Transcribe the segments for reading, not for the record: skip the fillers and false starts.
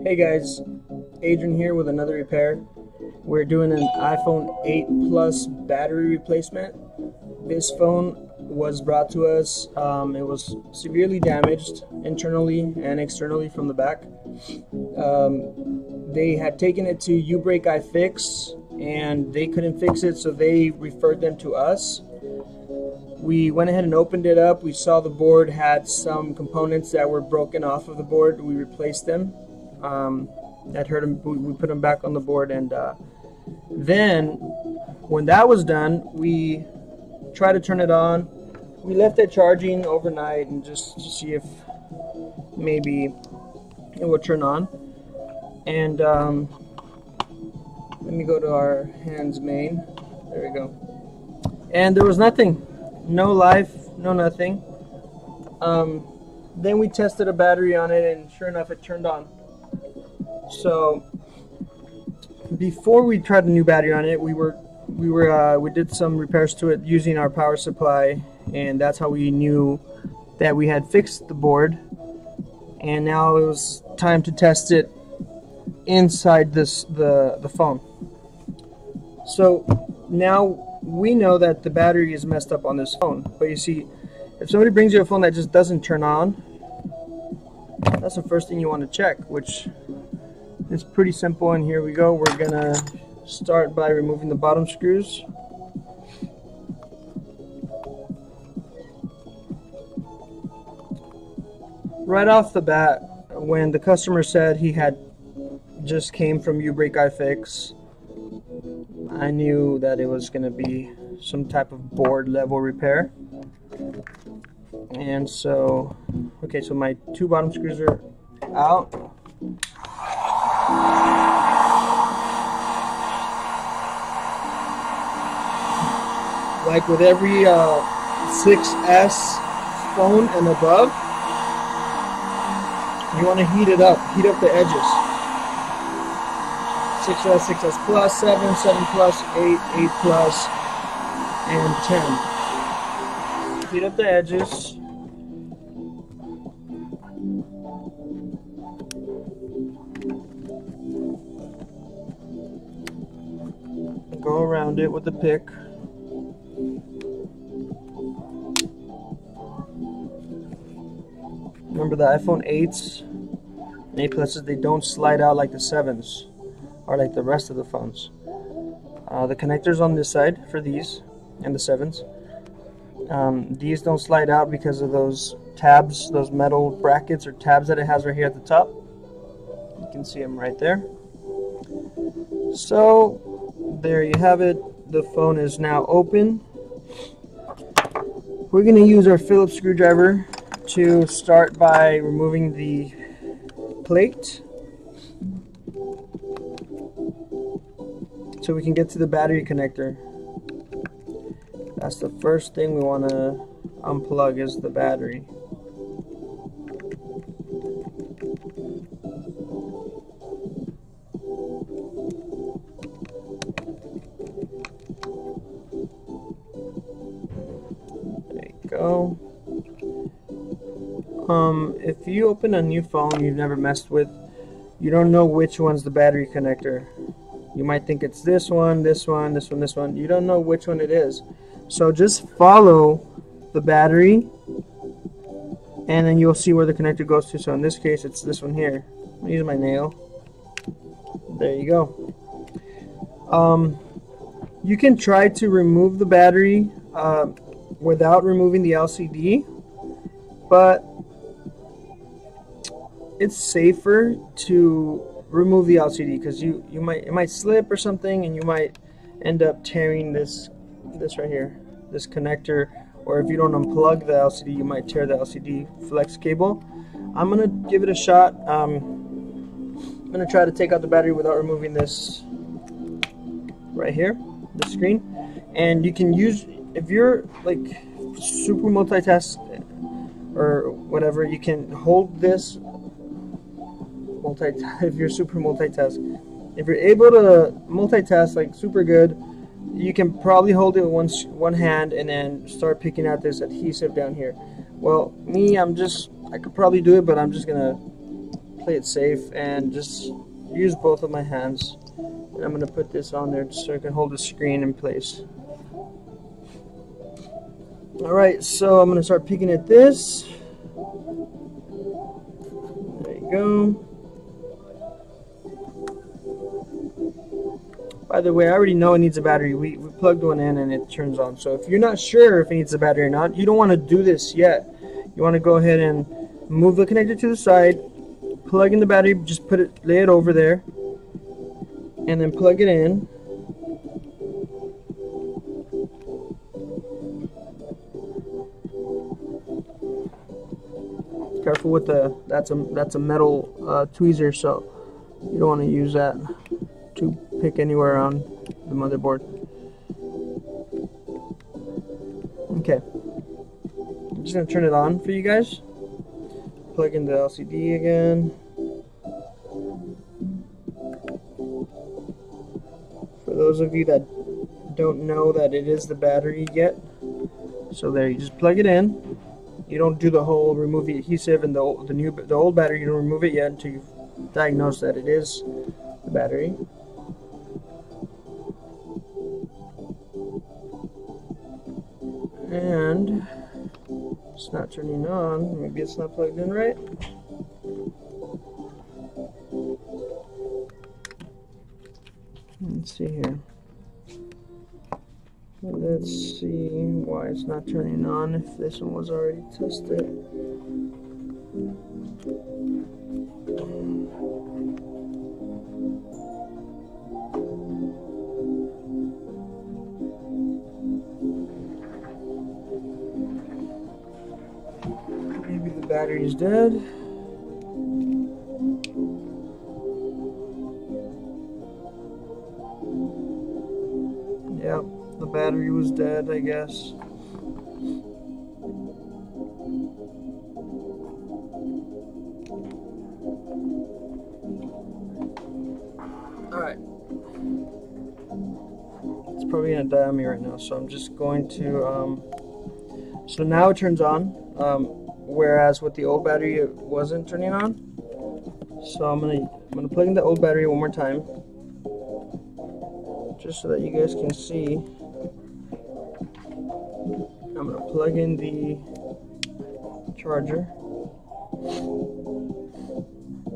Hey guys, Adrian here with another repair. We're doing an iPhone 8 Plus battery replacement. This phone was brought to us, it was severely damaged internally and externally from the back. They had taken it to U-Break iFix and they couldn't fix it, so they referred them to us. We went ahead and opened it up. We saw the board had some components that were broken off of the board. We replaced them. That hurt them. We put them back on the board, and then when that was done, we tried to turn it on. We left it charging overnight and just to see if maybe it would turn on. And let me go to our hands main. There we go. And there was nothing. No life, no nothing. Then we tested a battery on it, and sure enough, it turned on. So before we tried a new battery on it, we did some repairs to it using our power supply, and that's how we knew that we had fixed the board. And now it was time to test it inside the phone. So now we know that the battery is messed up on this phone, but you see, if somebody brings you a phone that just doesn't turn on, that's the first thing you want to check, which is pretty simple. And here we go. We're gonna start by removing the bottom screws. Right off the bat, when the customer said he had just came from U-Break iFix, I knew that it was going to be some type of board level repair. And so, okay, so my two bottom screws are out. Like with every 6S phone and above, you want to heat it up, heat up the edges. 6S, 6S Plus, 7, 7 Plus, 8, 8 Plus, and 10. Heat up the edges. Go around it with the pick. Remember, the iPhone 8s and 8 Pluses, they don't slide out like the 7s or like the rest of the phones. The connectors on this side for these and the 7s, these don't slide out because of those tabs, those metal brackets or tabs that it has right here at the top. You can see them right there. So there you have it. The phone is now open. We're going to use our Phillips screwdriver to start by removing the plate so we can get to the battery connector. That's the first thing we want to unplug, is the battery. There you go. If you open a new phone you've never messed with, you don't know which one's the battery connector. You might think it's this one, this one, this one, this one. You don't know which one it is. So just follow the battery and then you'll see where the connector goes to. So in this case, it's this one here. I'll use my nail. There you go. You can try to remove the battery without removing the LCD, but it's safer to remove the LCD because it might slip or something, and you might end up tearing this right here, this connector, or if you don't unplug the LCD, you might tear the LCD flex cable. I'm gonna give it a shot. I'm gonna try to take out the battery without removing this right here, the screen. And you can use, if you're like super multitask or whatever, you can hold this if you're super multitask. If you're able to multitask like super good, you can probably hold it with one hand and then start picking out this adhesive down here. Well, me, I could probably do it, but I'm just gonna play it safe and just use both of my hands. And I'm going to put this on there just so I can hold the screen in place. Alright, so I'm going to start peeking at this. There you go. By the way, I already know it needs a battery. We plugged one in and it turns on. So if you're not sure if it needs a battery or not, you don't want to do this yet. You want to go ahead and move the connector to the side, plug in the battery, just lay it over there, and then plug it in. Careful with that's a metal tweezer, so you don't want to use that to pick anywhere on the motherboard. Okay, I'm just gonna turn it on for you guys. Plug in the LCD again. For those of you that don't know that it is the battery yet, so there, you just plug it in. You don't do the whole remove the adhesive and the old battery. You don't remove it yet until you diagnose that it is the battery. And it's not turning on. Maybe it's not plugged in right. Let's see here. Let's see why it's not turning on if this one was already tested. Maybe the battery is dead. Yep, the battery was dead, I guess. Alright. It's probably gonna die on me right now, so I'm just going to so now it turns on, whereas with the old battery it wasn't turning on. So I'm gonna plug in the old battery one more time, just so that you guys can see. I'm gonna plug in the charger.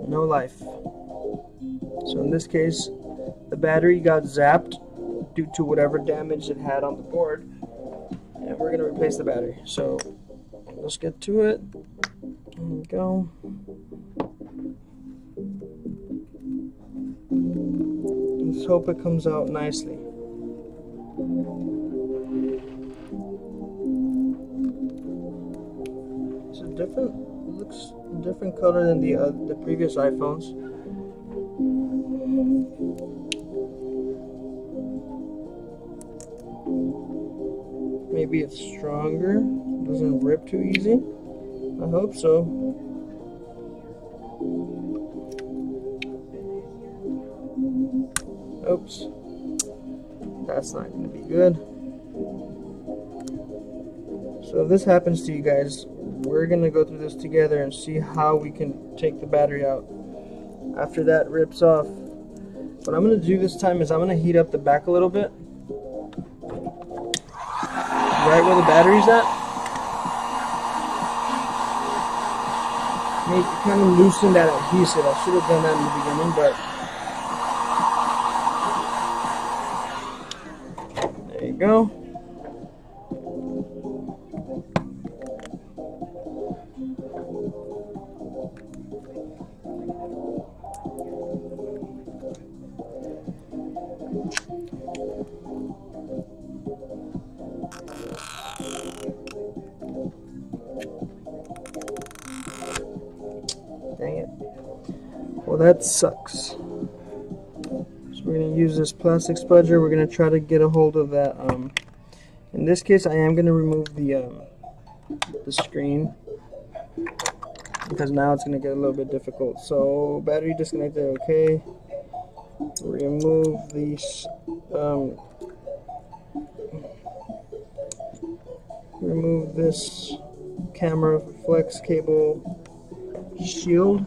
No life. So in this case, the battery got zapped due to whatever damage it had on the board, and we're gonna replace the battery. So let's get to it. There we go. Let's hope it comes out nicely. It's looks a different color than the previous iPhones. Maybe it's stronger, doesn't rip too easy. I hope so. Oops, that's not going to be good. So if this happens to you guys, we're going to go through this together and see how we can take the battery out after that rips off. What I'm going to do this time is I'm going to heat up the back a little bit, right where the battery's at. Make it kind of loosen that adhesive. I should have done that in the beginning, but there you go. Dang it. Well, that sucks. So we're going to use this plastic spudger. We're going to try to get a hold of that. In this case, I am going to remove the screen, because now it's going to get a little bit difficult. So battery disconnected, okay. Remove these. Remove this camera flex cable shield.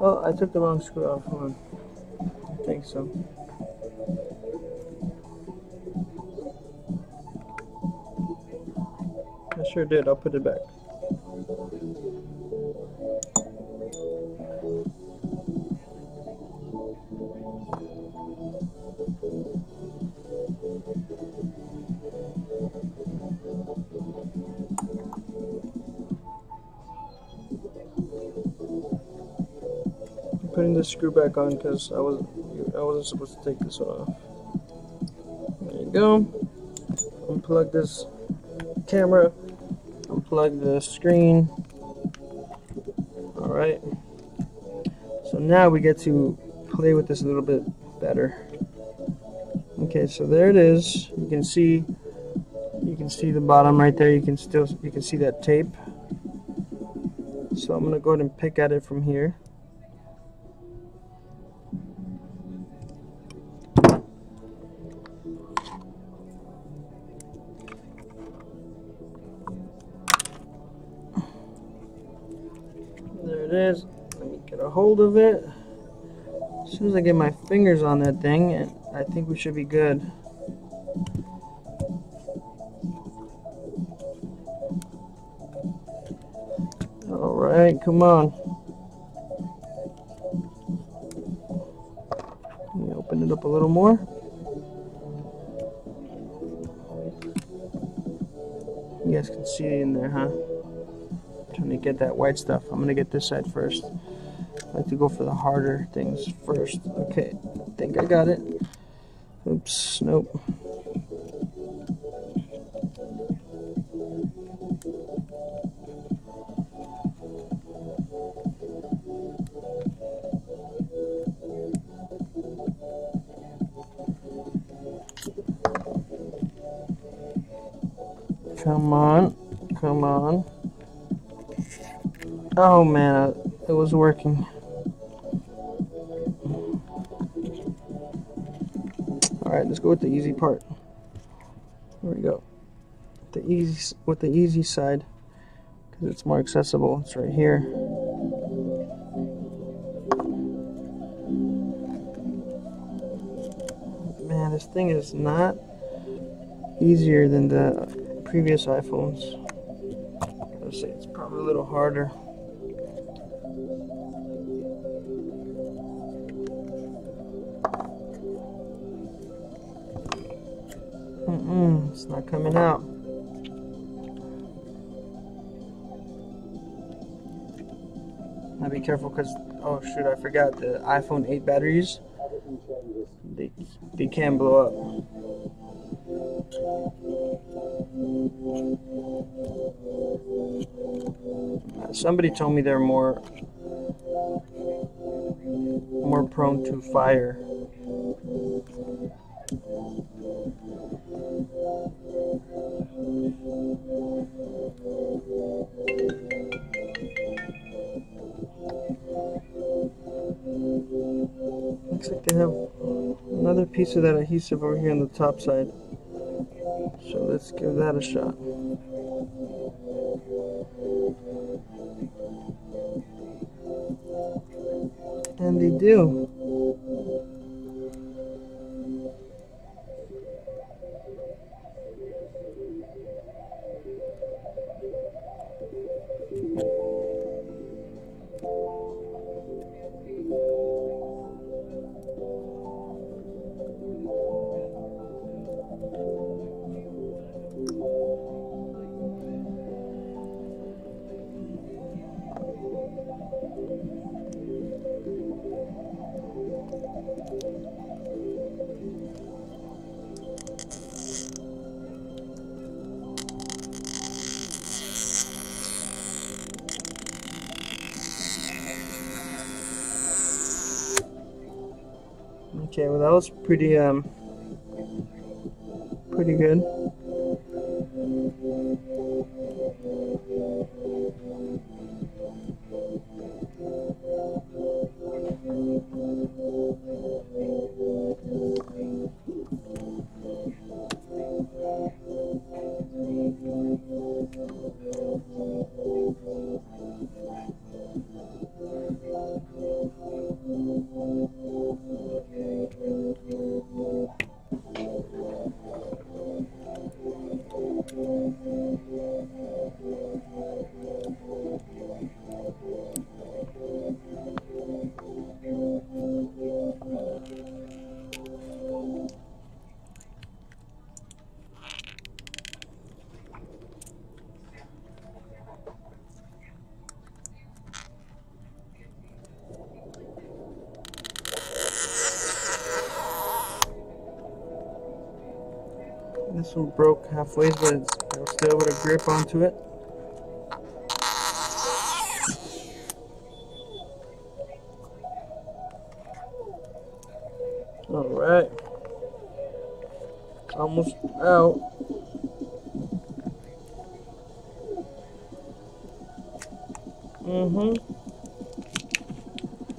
Oh, I took the wrong screw off. Hold on. I think so. I sure did. I'll put it back. Putting the screw back on because I wasn't supposed to take this one off. There you go. Unplug this camera. Unplug the screen. All right. So now we get to play with this a little bit better. Okay, so there it is. You can see the bottom right there. You can see that tape. So I'm gonna go ahead and pick at it from here. There it is. Let me get a hold of it. As soon as I get my fingers on that thing, I think we should be good. Alright, come on. Let me open it up a little more. You guys can see it in there, huh? Trying to get that white stuff. I'm gonna get this side first. I like to go for the harder things first. Okay, I think I got it. Oops, nope. Come on, come on. Oh man, it was working. Alright, let's go with the easy part. There we go. With the easy side, because it's more accessible. It's right here. Man, this thing is not easier than the previous iPhones. I would say it's probably a little harder. It's not coming out. Now be careful because, oh shoot, I forgot the iPhone 8 batteries. They can blow up. Somebody told me they're more prone to fire. Looks like they have another piece of that adhesive over here on the top side. So let's give that a shot. And they do. Okay, well that was pretty good. This one broke halfway, but I'm still able to grip onto it. Alright. Almost out.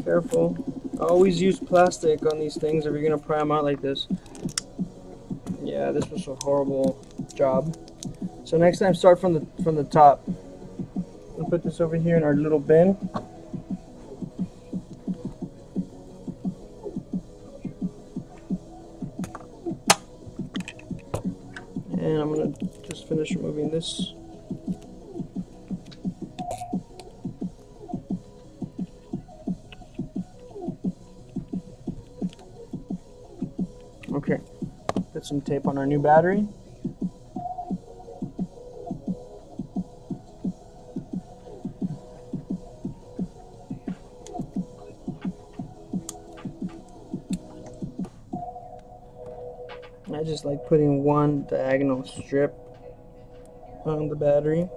Careful. Always use plastic on these things if you're gonna pry them out like this. Yeah, this was a horrible job. So next time, start from the top. We'll put this over here in our little bin. And I'm gonna just finish removing this. Okay, put some tape on our new battery. I just like putting one diagonal strip on the battery.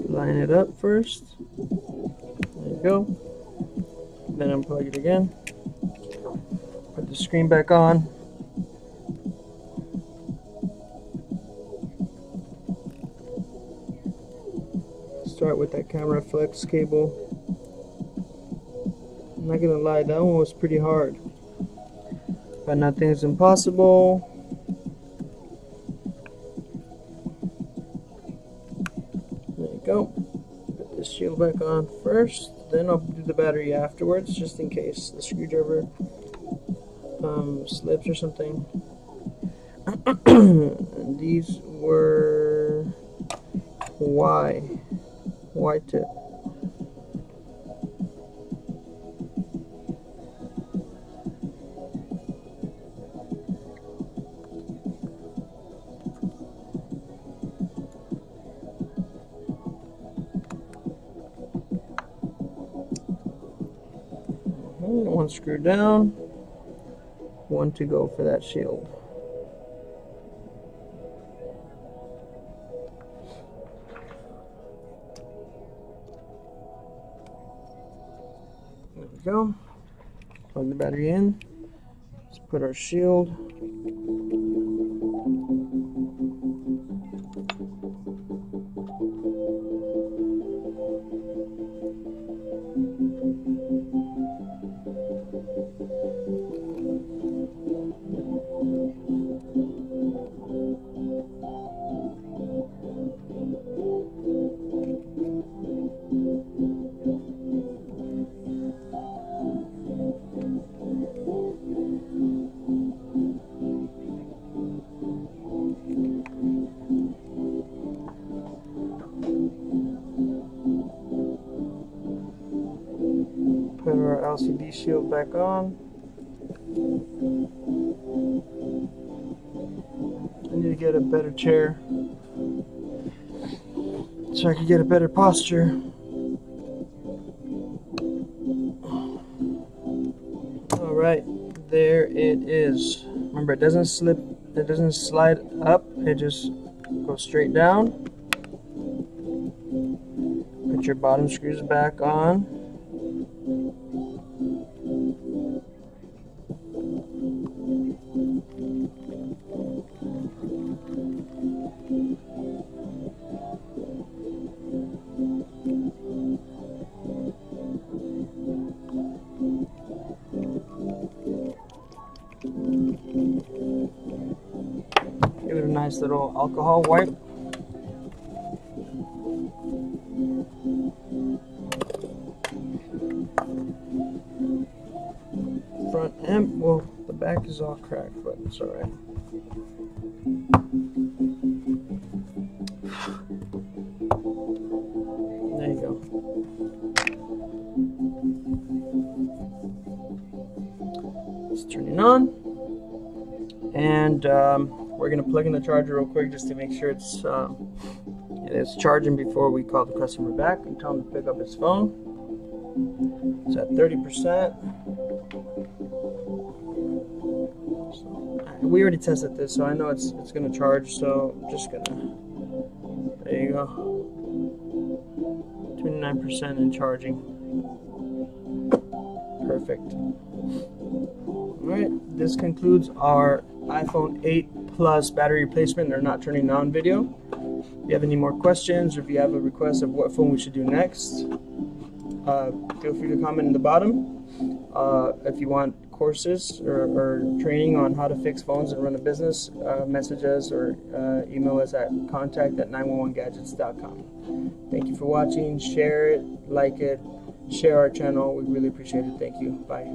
Line it up first. There you go. Then unplug it again. Put the screen back on. Start with that camera flex cable. I'm not gonna lie, that one was pretty hard. But nothing is impossible. There you go. Put this shield back on first, then I'll do the battery afterwards, just in case the screwdriver slips or something. And these were Y tip. One screw down, one to go for that shield. There we go. Plug the battery in. Let's put our shield. Put our LCD shield back on. I need to get a better chair so I can get a better posture. Alright, there it is. Remember, it doesn't slip, it doesn't slide up, it just goes straight down. Put your bottom screws back on. Give it a nice little alcohol wipe. Front and, well, the back is all cracked, but it's alright. There you go. It's turning on. And we're going to plug in the charger real quick just to make sure it's and it's charging before we call the customer back and tell him to pick up his phone. It's at 30%. We already tested this, so I know it's gonna charge. So I'm just gonna, there you go, 29% in charging. Perfect. Alright, this concludes our iPhone 8 Plus battery replacement. They're not turning on video. If you have any more questions, or if you have a request of what phone we should do next, feel free to comment in the bottom. If you want courses or training on how to fix phones and run a business, message us or email us at contact@911gadgets.com. Thank you for watching. Share it, like it, share our channel. We really appreciate it. Thank you. Bye.